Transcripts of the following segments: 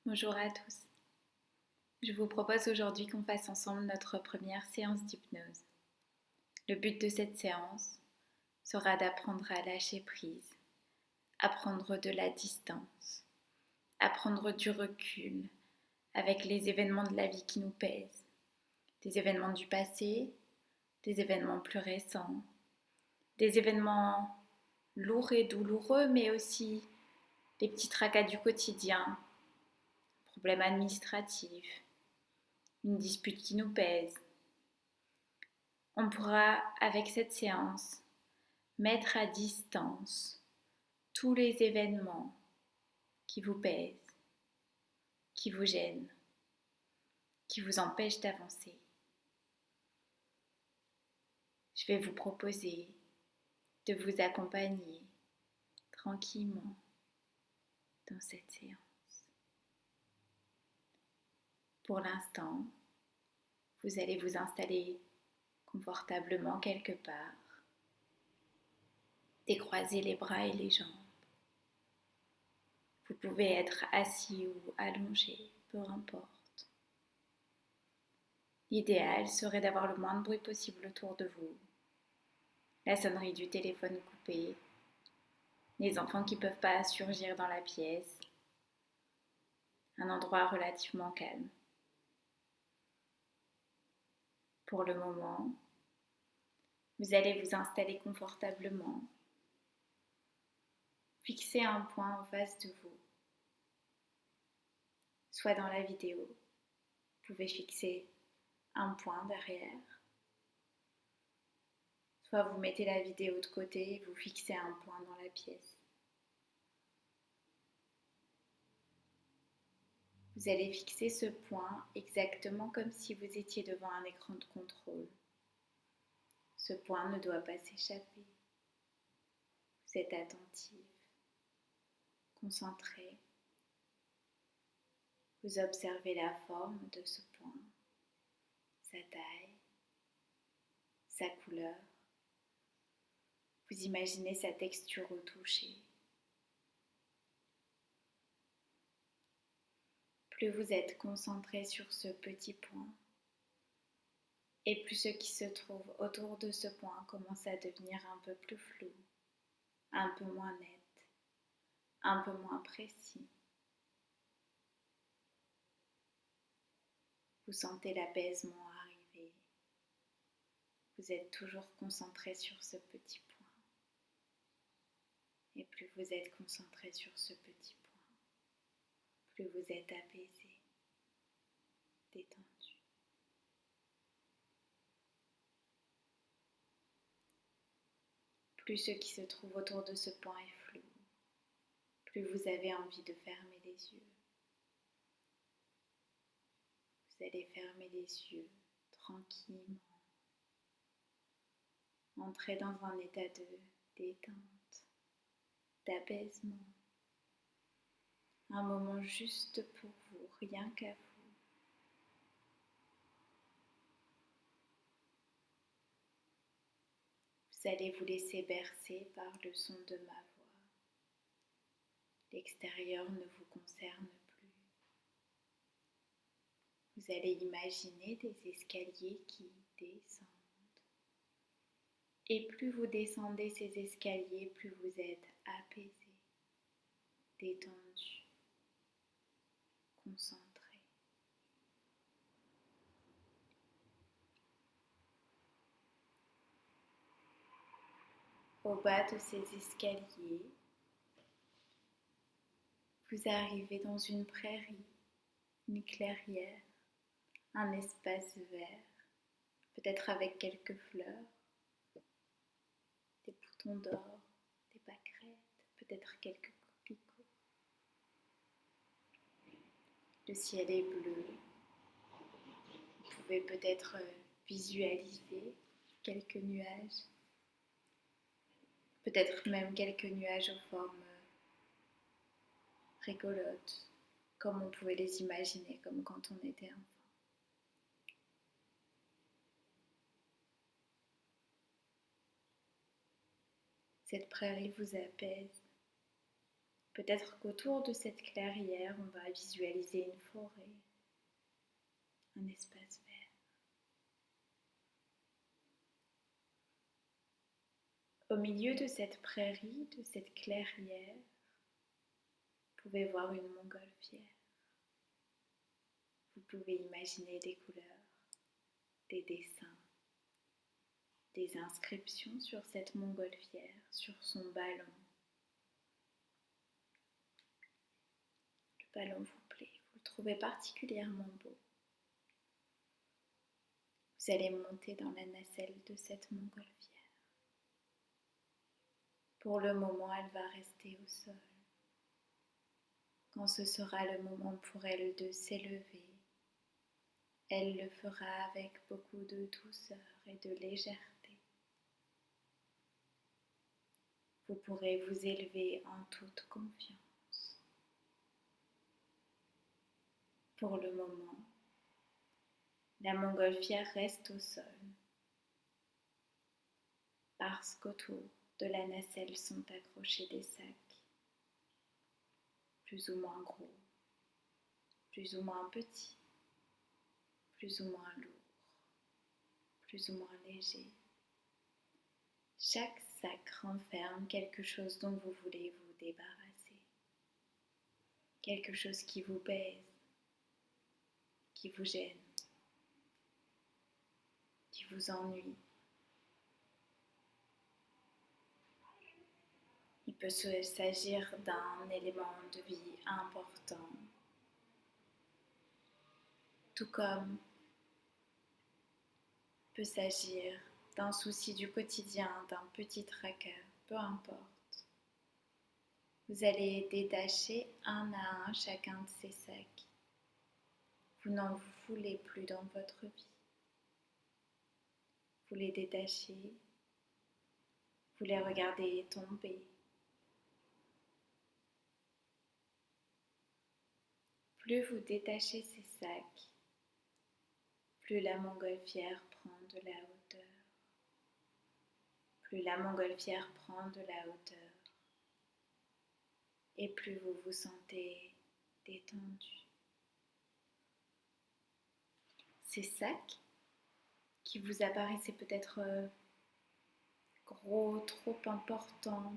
Bonjour à tous. Je vous propose aujourd'hui qu'on fasse ensemble notre première séance d'hypnose. Le but de cette séance sera d'apprendre à lâcher prise, à prendre de la distance, à prendre du recul avec les événements de la vie qui nous pèsent, des événements du passé, des événements plus récents, des événements lourds et douloureux, mais aussi des petits tracas du quotidien, problèmes administratifs, une dispute qui nous pèse. On pourra, avec cette séance, mettre à distance tous les événements qui vous pèsent, qui vous gênent, qui vous empêchent d'avancer. Je vais vous proposer de vous accompagner tranquillement dans cette séance. Pour l'instant, vous allez vous installer confortablement quelque part, décroiser les bras et les jambes. Vous pouvez être assis ou allongé, peu importe. L'idéal serait d'avoir le moins de bruit possible autour de vous. La sonnerie du téléphone coupée, les enfants qui ne peuvent pas surgir dans la pièce, un endroit relativement calme. Pour le moment, vous allez vous installer confortablement. Fixez un point en face de vous. Soit dans la vidéo, vous pouvez fixer un point derrière. Soit vous mettez la vidéo de côté et vous fixez un point dans la pièce. Vous allez fixer ce point exactement comme si vous étiez devant un écran de contrôle. Ce point ne doit pas s'échapper. Vous êtes attentif, concentré. Vous observez la forme de ce point, sa taille, sa couleur. Vous imaginez sa texture au toucher. Plus vous êtes concentré sur ce petit point, et plus ce qui se trouve autour de ce point commence à devenir un peu plus flou, un peu moins net, un peu moins précis. Vous sentez l'apaisement arriver. Vous êtes toujours concentré sur ce petit point. Et plus vous êtes concentré sur ce petit point, plus vous êtes apaisé, détendu. Plus ce qui se trouve autour de ce point est flou, plus vous avez envie de fermer les yeux. Vous allez fermer les yeux tranquillement. Entrez dans un état de détente, d'apaisement. Un moment juste pour vous, rien qu'à vous. Vous allez vous laisser bercer par le son de ma voix. L'extérieur ne vous concerne plus. Vous allez imaginer des escaliers qui descendent. Et plus vous descendez ces escaliers, plus vous êtes apaisé, détendu, concentré. Au bas de ces escaliers, vous arrivez dans une prairie, une clairière, un espace vert, peut-être avec quelques fleurs, des boutons d'or, des pâquerettes, peut-être quelques coquelicots. Le ciel est bleu. Vous pouvez peut-être visualiser quelques nuages, peut-être même quelques nuages aux formes rigolotes, comme on pouvait les imaginer, comme quand on était enfant. Cette prairie vous apaise. Peut-être qu'autour de cette clairière, on va visualiser une forêt, un espace vert. Au milieu de cette prairie, de cette clairière, vous pouvez voir une montgolfière. Vous pouvez imaginer des couleurs, des dessins, des inscriptions sur cette montgolfière, sur son ballon. Le ballon vous plaît, vous le trouvez particulièrement beau. Vous allez monter dans la nacelle de cette montgolfière. Pour le moment, elle va rester au sol. Quand ce sera le moment pour elle de s'élever, elle le fera avec beaucoup de douceur et de légèreté. Vous pourrez vous élever en toute confiance. Pour le moment, la montgolfière reste au sol parce qu'autour de la nacelle sont accrochés des sacs, plus ou moins gros, plus ou moins petits, plus ou moins lourds, plus ou moins légers. Chaque sac renferme quelque chose dont vous voulez vous débarrasser, quelque chose qui vous pèse, qui vous gêne, qui vous ennuie. Il peut s'agir d'un élément de vie important, tout comme il peut s'agir d'un souci du quotidien, d'un petit tracas, peu importe. Vous allez détacher un à un chacun de ces sacs. Vous n'en voulez plus dans votre vie. Vous les détachez, vous les regardez tomber. Plus vous détachez ces sacs, plus la montgolfière prend de la hauteur. Plus la montgolfière prend de la hauteur et plus vous vous sentez détendu. Ces sacs qui vous apparaissaient peut-être gros, trop importants,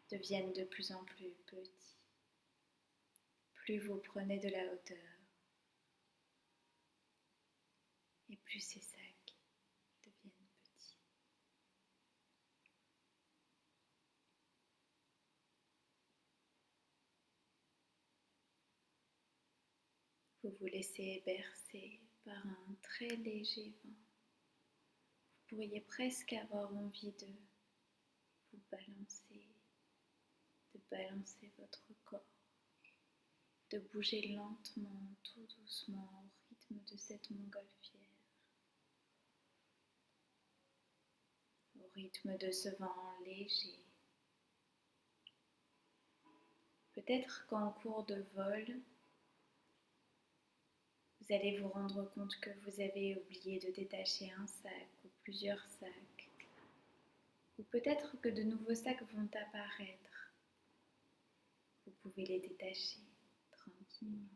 deviennent de plus en plus petits. Plus vous prenez de la hauteur et plus ces sacs deviennent petits. Vous vous laissez bercer par un très léger vent. Vous pourriez presque avoir envie de vous balancer, de balancer votre corps, de bouger lentement, tout doucement au rythme de cette montgolfière, au rythme de ce vent léger. Peut-être qu'en cours de vol, vous allez vous rendre compte que vous avez oublié de détacher un sac ou plusieurs sacs. Ou peut-être que de nouveaux sacs vont apparaître. Vous pouvez les détacher tranquillement.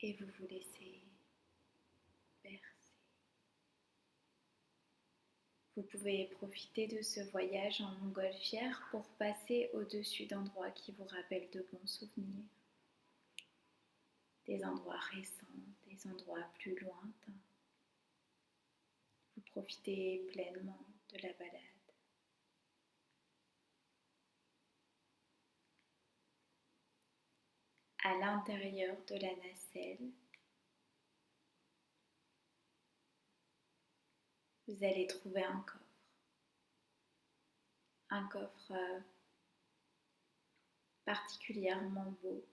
Et vous vous laissez bercer. Vous pouvez profiter de ce voyage en montgolfière pour passer au-dessus d'endroits qui vous rappellent de bons souvenirs. Des endroits récents, des endroits plus lointains. Vous profitez pleinement de la balade. À l'intérieur de la nacelle, vous allez trouver un coffre. Un coffre particulièrement beau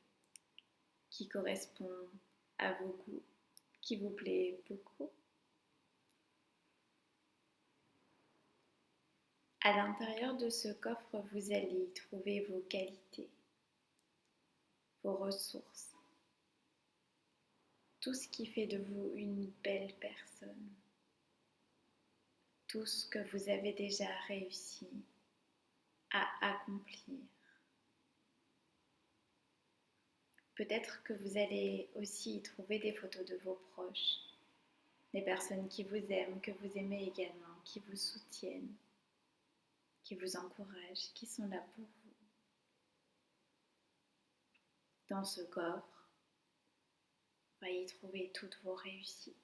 qui correspond à vos goûts, qui vous plaît beaucoup. À l'intérieur de ce coffre, vous allez y trouver vos qualités, vos ressources, tout ce qui fait de vous une belle personne. tout ce que vous avez déjà réussi à accomplir. Peut-être que vous allez aussi y trouver des photos de vos proches, des personnes qui vous aiment, que vous aimez également, qui vous soutiennent, qui vous encouragent, qui sont là pour vous. Dans ce coffre, on va y trouver toutes vos réussites,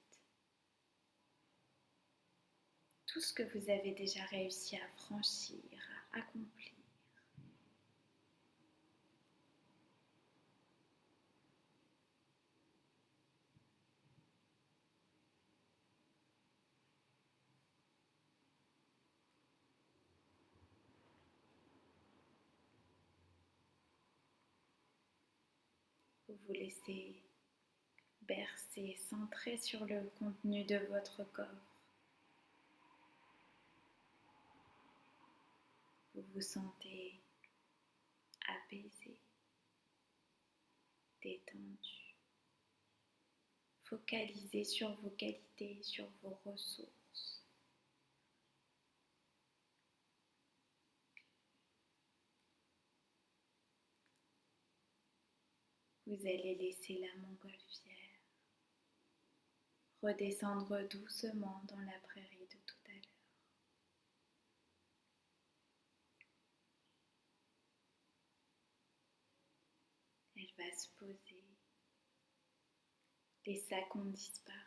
tout ce que vous avez déjà réussi à franchir, à accomplir. Vous vous laissez bercer, centré sur le contenu de votre coffre. Vous vous sentez apaisé, détendu. Focalisez sur vos qualités, sur vos ressources. Vous allez laisser la montgolfière redescendre doucement dans la prairie de tout à l'heure. Elle va se poser. Les sacs ont disparu.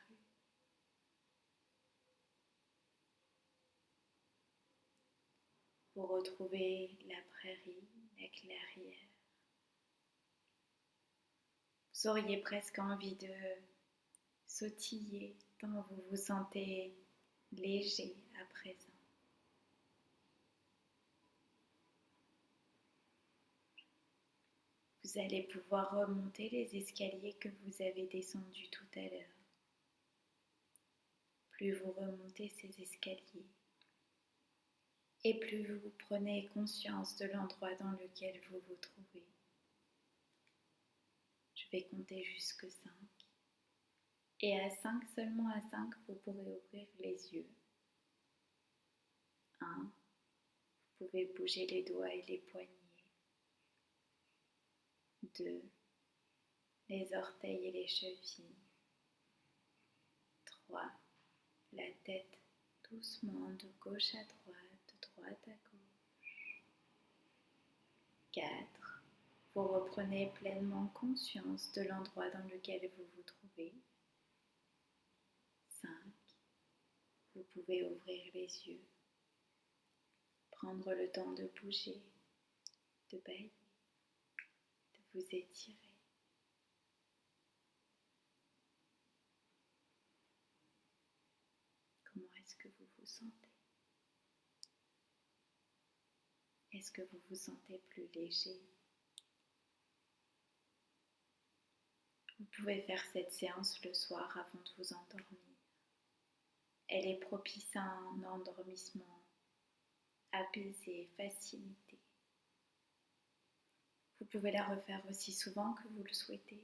Vous retrouvez la prairie, la clairière. Vous auriez presque envie de sautiller tant vous vous sentez léger à présent. Vous allez pouvoir remonter les escaliers que vous avez descendus tout à l'heure. Plus vous remontez ces escaliers, et plus vous prenez conscience de l'endroit dans lequel vous vous trouvez. Je vais compter jusque 5. Et à 5, seulement à 5, vous pourrez ouvrir les yeux. 1. Vous pouvez bouger les doigts et les poignets. 2. Les orteils et les chevilles. 3. La tête doucement de gauche à droite, de droite à gauche. 4. Vous reprenez pleinement conscience de l'endroit dans lequel vous vous trouvez. 5. Vous pouvez ouvrir les yeux, prendre le temps de bouger, de bâiller, de vous étirer. Comment est-ce que vous vous sentez? Est-ce que vous vous sentez plus léger? Vous pouvez faire cette séance le soir avant de vous endormir. Elle est propice à un endormissement apaisé, facilité. Vous pouvez la refaire aussi souvent que vous le souhaitez.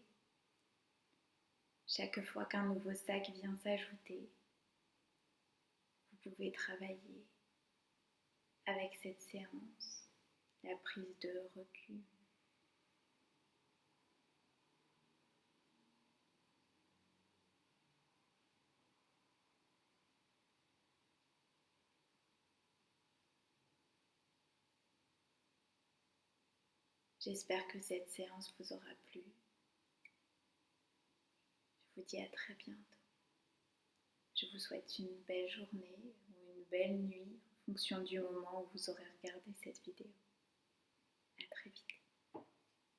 Chaque fois qu'un nouveau sac vient s'ajouter, vous pouvez travailler avec cette séance, la prise de recul. J'espère que cette séance vous aura plu. Je vous dis à très bientôt. Je vous souhaite une belle journée ou une belle nuit en fonction du moment où vous aurez regardé cette vidéo. À très vite.